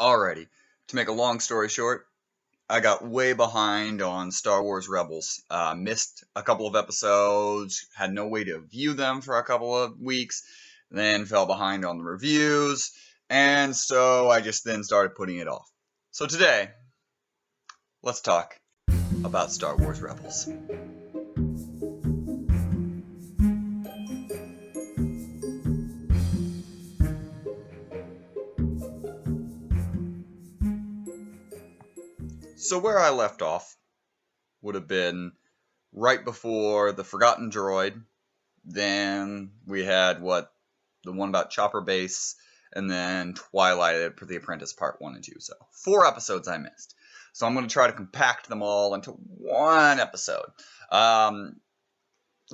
Alrighty, to make a long story short, I got way behind on Star Wars Rebels. Missed a couple of episodes, had no way to view them for a couple of weeks, then fell behind on the reviews, and so I just then started putting it off. So today, let's talk about Star Wars Rebels. So where I left off would have been right before the Forgotten Droid. Then we had the one about Chopper Base, and then Twilight for The Apprentice Part 1 and 2. So 4 episodes I missed. So I'm going to try to compact them all into one episode. The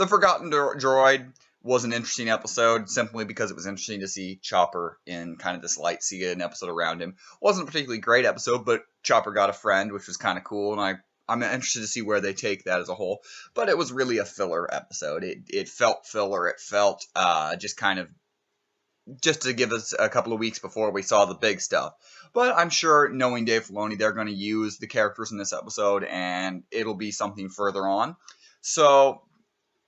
Forgotten Droid was an interesting episode simply because it was interesting to see Chopper in kind of this light seated episode around him. Wasn't a particularly great episode, but Chopper got a friend, which was kind of cool, and I'm interested to see where they take that as a whole. But it was really a filler episode. It felt filler. It felt just kind of just to give us a couple of weeks before we saw the big stuff. But I'm sure, knowing Dave Filoni, they're going to use the characters in this episode, and it'll be something further on. So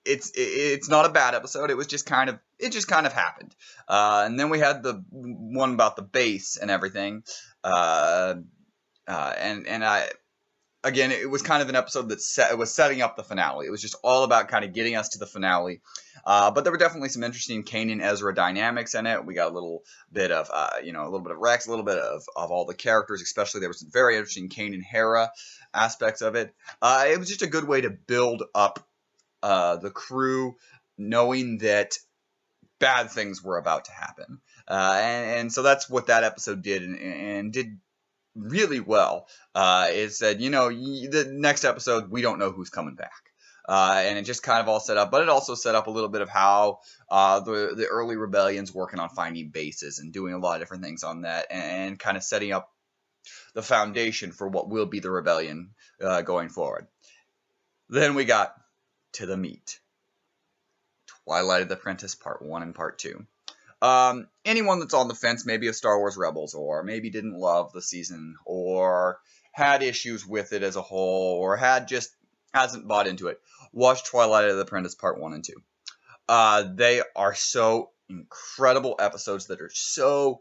it's not a bad episode. It just kind of happened. And then we had the one about the base and everything. And again, it was kind of an episode that was setting up the finale. It was just all about kind of getting us to the finale. But there were definitely some interesting Kanan Ezra dynamics in it. We got a little bit of, a little bit of Rex, a little bit of all the characters, especially there was some very interesting Kanan Hera aspects of it. It was just a good way to build up the crew, knowing that bad things were about to happen. And so that's what that episode did, and did really well. It said, the next episode, we don't know who's coming back. And it just kind of all set up, but it also set up a little bit of how the early rebellion's working on finding bases and doing a lot of different things on that, and kind of setting up the foundation for what will be the rebellion going forward. Then we got to the meat. Twilight of the Apprentice Part 1 and Part 2. Anyone that's on the fence, maybe of Star Wars Rebels, or maybe didn't love the season, or had issues with it as a whole, or hasn't bought into it, watch Twilight of the Apprentice Part 1 and 2. They are so incredible episodes that are so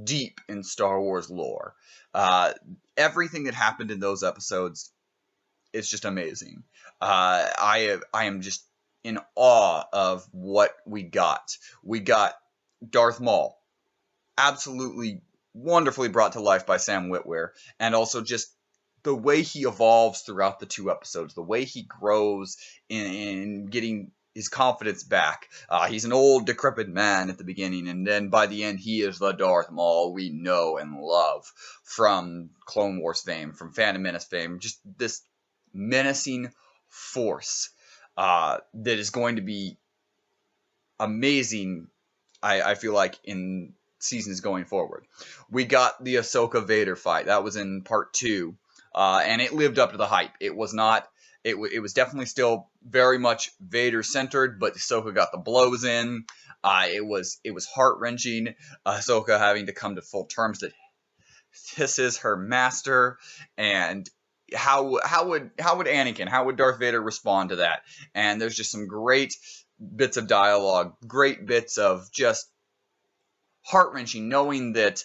deep in Star Wars lore. Everything that happened in those episodes is just amazing. I am just in awe of what we got. We got Darth Maul, absolutely wonderfully brought to life by Sam Witwer, and also just the way he evolves throughout the 2 episodes, the way he grows in getting his confidence back. He's an old, decrepit man at the beginning, and then by the end, he is the Darth Maul we know and love from Clone Wars fame, from Phantom Menace fame, just this menacing force that is going to be amazing, I feel like, in seasons going forward. We got the Ahsoka Vader fight. That was in Part 2, and it lived up to the hype. It was not. It was definitely still very much Vader centered, but Ahsoka got the blows in. It was heart wrenching. Ahsoka having to come to full terms that this is her master, and how would Anakin, how would Darth Vader respond to that? And there's just some great bits of dialogue, great bits of just heart-wrenching, knowing that,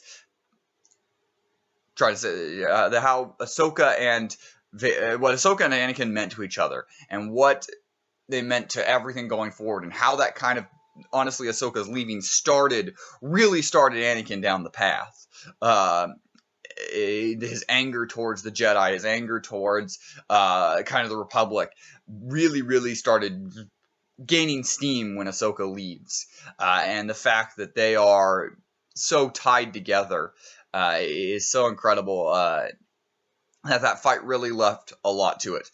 how Ahsoka and what Ahsoka and Anakin meant to each other, and what they meant to everything going forward, and how that kind of, honestly, Ahsoka's leaving really started Anakin down the path. His anger towards the Jedi, his anger towards kind of the Republic, really started gaining steam when Ahsoka leaves. And the fact that they are so tied together is so incredible. That fight really left a lot to it.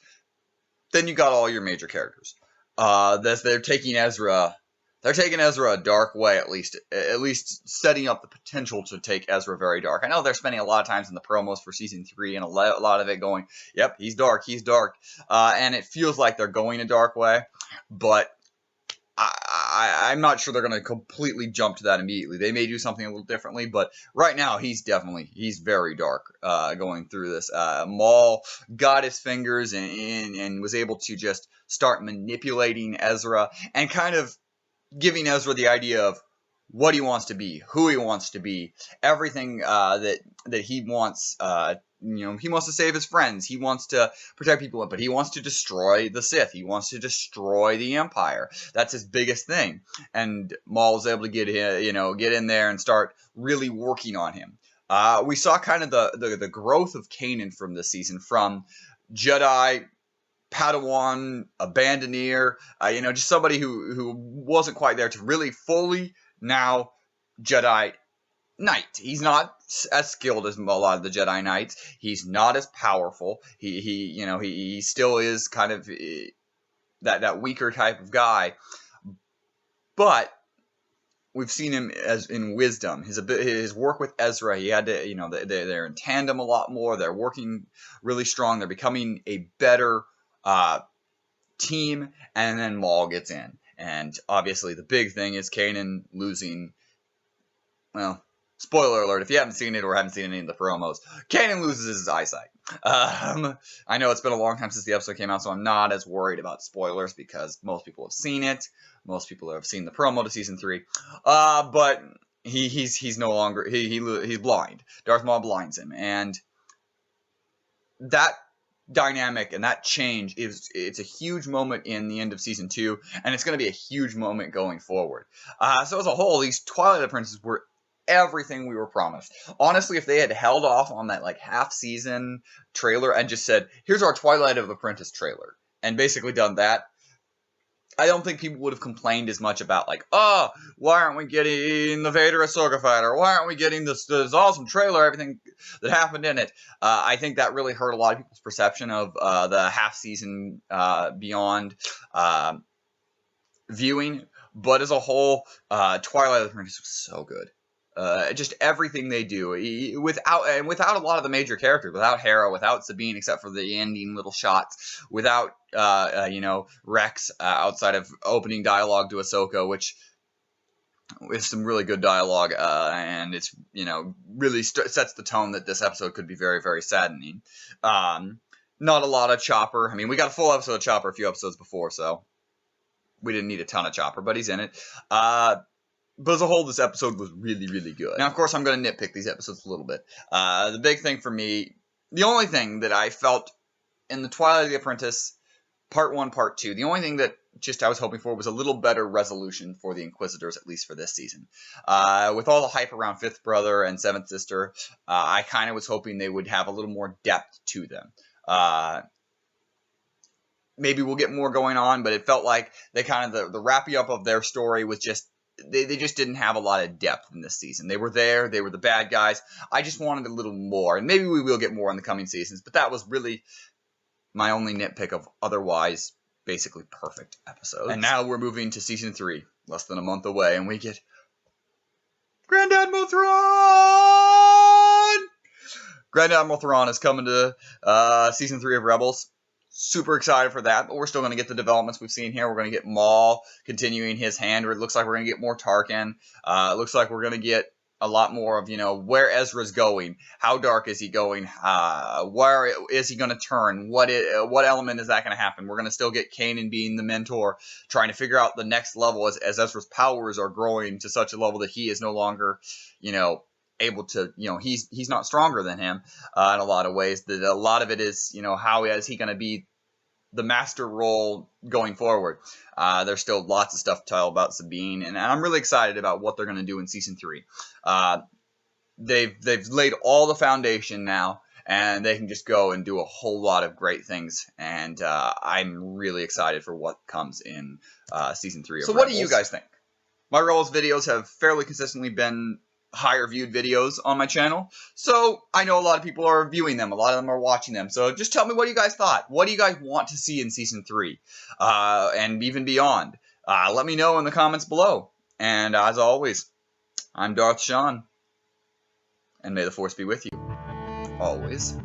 Then you got all your major characters. They're taking Ezra a dark way, at least setting up the potential to take Ezra very dark. I know they're spending a lot of times in the promos for season 3, and a lot of it going, yep, he's dark, and it feels like they're going a dark way, but I'm not sure they're going to completely jump to that immediately. They may do something a little differently, but right now he's very dark going through this. Maul got his fingers and was able to just start manipulating Ezra and kind of giving Ezra the idea of what he wants to be, who he wants to be, everything that he wants. He wants to save his friends. He wants to protect people, but he wants to destroy the Sith. He wants to destroy the Empire. That's his biggest thing. And Maul was able to get in there and start really working on him. We saw kind of the growth of Kanan from this season, from Jedi, Padawan, abandoneer, just somebody who wasn't quite there, to really fully now Jedi Knight. He's not as skilled as a lot of the Jedi Knights. He's not as powerful. He still is kind of that weaker type of guy. But we've seen him as in wisdom. His work with Ezra, he had to, they're in tandem a lot more. They're working really strong. They're becoming a better team. And then Maul gets in. And obviously the big thing is Kanan losing, well, spoiler alert, if you haven't seen it or haven't seen any of the promos, Kanan loses his eyesight. I know it's been a long time since the episode came out, so I'm not as worried about spoilers because most people have seen it. Most people have seen the promo to season 3. But he's no longer, he's blind. Darth Maul blinds him, and that dynamic and that change it's a huge moment in the end of season 2, and it's going to be a huge moment going forward. So as a whole, these Twilight Apprentices were everything we were promised. Honestly, if they had held off on that half season trailer and just said, here's our Twilight of Apprentice trailer, and basically done that, I don't think people would have complained as much about why aren't we getting the Vader Ahsoka fight, or why aren't we getting this awesome trailer, everything that happened in it. I think that really hurt a lot of people's perception of the half season beyond viewing. But as a whole, Twilight of the Apprentice was so good. Just everything they do, without a lot of the major characters, without Hera, without Sabine, except for the ending little shots, without Rex, outside of opening dialogue to Ahsoka, which is some really good dialogue, and it's really sets the tone that this episode could be very, very saddening. Not a lot of Chopper. I mean, we got a full episode of Chopper a few episodes before, so we didn't need a ton of Chopper, but he's in it. But as a whole, this episode was really, really good. Now, of course, I'm going to nitpick these episodes a little bit. The big thing for me, the only thing that I felt in the Twilight of the Apprentice, Part 1, Part 2, the only thing that I was hoping for was a little better resolution for the Inquisitors, at least for this season. With all the hype around Fifth Brother and Seventh Sister, I kind of was hoping they would have a little more depth to them. Maybe we'll get more going on, but it felt like they kind of, the wrapping up of their story was just, they just didn't have a lot of depth in this season. They were there. They were the bad guys. I just wanted a little more. And maybe we will get more in the coming seasons. But that was really my only nitpick of otherwise basically perfect episodes. And now we're moving to season 3. Less than a month away. And we get Grand Admiral Thrawn! Grand Admiral Thrawn is coming to season 3 of Rebels. Super excited for that, but we're still going to get the developments we've seen here. We're going to get Maul continuing his hand. It looks like we're going to get more Tarkin. It looks like we're going to get a lot more of, where Ezra's going. How dark is he going? Where is he going to turn? What element is that going to happen? We're going to still get Kanan being the mentor, trying to figure out the next level as Ezra's powers are growing to such a level that he is no longer, able to, he's not stronger than him in a lot of ways. That a lot of it is, how is he going to be the master role going forward. There's still lots of stuff to tell about Sabine, and I'm really excited about what they're going to do in season 3. They've laid all the foundation now, and they can just go and do a whole lot of great things. And I'm really excited for what comes in season 3 of Rebels. So what do you guys think? My Rebels videos have fairly consistently been higher viewed videos on my channel, so I know a lot of people are viewing them, a lot of them are watching them, so just tell me what you guys thought. What do you guys want to see in season 3 and even beyond? Let me know in the comments below, and as always, I'm Darth Shawn, and may the Force be with you always.